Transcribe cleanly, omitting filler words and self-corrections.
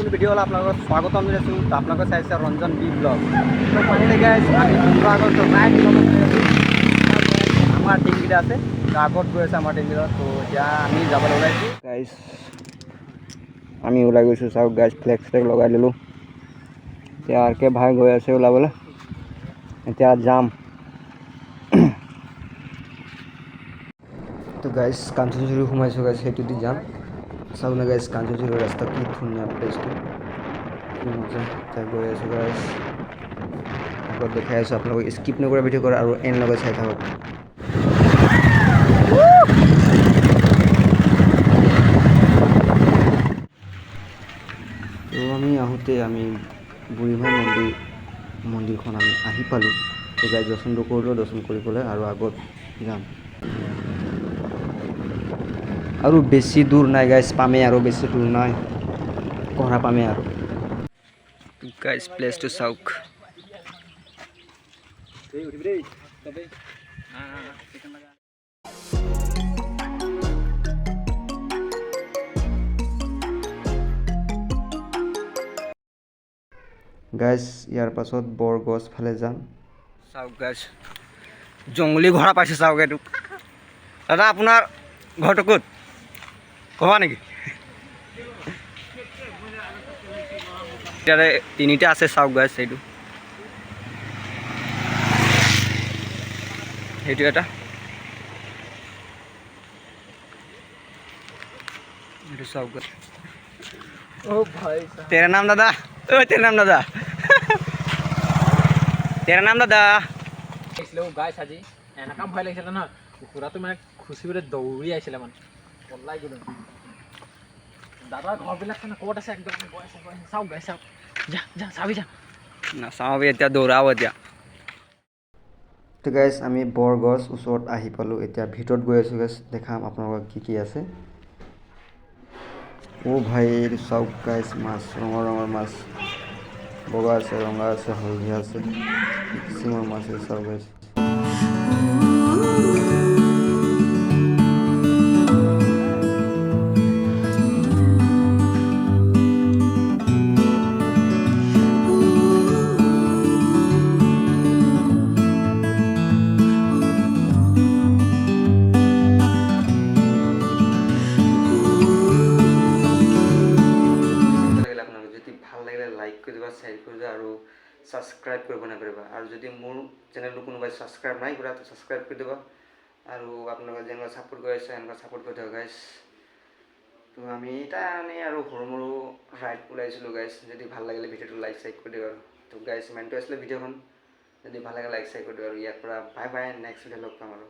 নতুন ভিডিঅ' হ'ল আপোনালোকক স্বাগতম জনাইছোঁ। তো আপোনালোকে চাইছে ৰঞ্জন বি ব্লগ। তো ফাইনেলি গাইজ আমি 15 আগষ্ট ৰাইট আমাৰ টিমকেইটা আছে, তো আগত গৈ আছে আমাৰ টিমকেইটা। তো এতিয়া আমি যাবলৈ ওলাইছোঁ গাইজ, আমি ওলাই গৈছোঁ। চাওক গাইজ, ফ্লেগ লগাই দিলোঁ। এতিয়া আৰ কে ভাই গৈ আছে ওলাবলৈ, এতিয়া যাম। তো গাইজ কাঞ্চনজুৰি সোমাইছোঁ গাইজ, সেইটো দি যাম। চাওক না গাইজ, কাঞ্চনজুৰি ৰাস্তা কি ধুনীয়া প্লেচটো, কি মজা। এতিয়া গৈ আছোঁ গাইজ, আগত দেখাই আছোঁ আপোনালোকক। স্কিপ নকৰা ভিডিঅ' কৰা আৰু এন লগাই চাই থাকক। তো আমি আহোঁতে আমি বুঢ়ীমাই মন্দিৰখন আমি আহি পালোঁ। তো গাইজ দৰ্শন কৰিলোঁ, দৰ্শন কৰি পেলাই আৰু আগত যাম। আৰু বেছি দূৰ নাই গাইজ, পামেই। আৰু বেছি দূৰ নাই, কহৰা পামেই আৰু। গাইজ প্লেচটো চাওক। গাইজ ইয়াৰ পাছত বৰগছ ফালে যাম। চাওক গাইজ, জংঘলী ঘোঁৰা পাইছে চাওক এইটো। দাদা আপোনাৰ ঘৰটো ক'ত ক'বা নেকি? এতিয়া তিনিটা আছে চাওক গাইজ, এইটো সেইটো এটা, এইটো চাওক গাইজ। ओ भाई साहब, तेरा नाम दादा? ओ तेरा नाम दादा? तेरा नाम दादा? আহিছিলে গাইছ। আজি এনেকা ভয় লাগিছিলে নহয়, কুকুৰাটো মানে খুচিবলৈ দৌৰি আহিছিলে, মানে পলাই গ'লো। দাদাৰ ঘৰবিলাক ক'ত আছে একদম গৈ আছে। চাওক গাইছ, চাওক, যা যা চাবি যা। নাচাওঁ এতিয়া, দৌৰাব এতিয়া। তো গাইজ আমি বৰগছ ওচৰত আহি পালোঁ। এতিয়া ভিতৰত গৈ আছোঁ গাইজ, দেখাম আপোনালোকক কি কি আছে। অ' ভাই এইটো চাওক গাইজ, মাছ, ৰঙৰ মাছ, বগা আছে, ৰঙা আছে, হালধীয়া আছে, কিচিমৰ মাছ আছে। চাওক গাইজ, যদি ভাল লাগিলে লাইক কৰি দিবা, শ্বেয়াৰ কৰি দিবা আৰু ছাবস্ক্ৰাইব কৰিব নাপাহৰিবা। আৰু যদি মোৰ চেনেলটো কোনোবাই ছাবস্ক্ৰাইব নাই কৰা, তো ছাবস্ক্ৰাইব কৰি দিবা। আৰু আপোনালোকে যেনেকুৱা ছাপোৰ্ট কৰি আছে এনেকুৱা ছাপোৰ্ট কৰি দিবা গাইজ। তো আমি এটা আৰু সৰু মৰু ৰাইড ওলাইছিলোঁ গাইজ। যদি ভাল লাগিলে ভিডিঅ'টো লাইক চাইক কৰি দিবা। আৰু তো গাইজ ইমানটো আছিলে ভিডিঅ'খন। যদি ভাল লাগে লাইক চাইক কৰি দিবা। আৰু ইয়াৰ পৰা বাই বাই, নেক্সট ভিডিঅ' লগ পাম আৰু।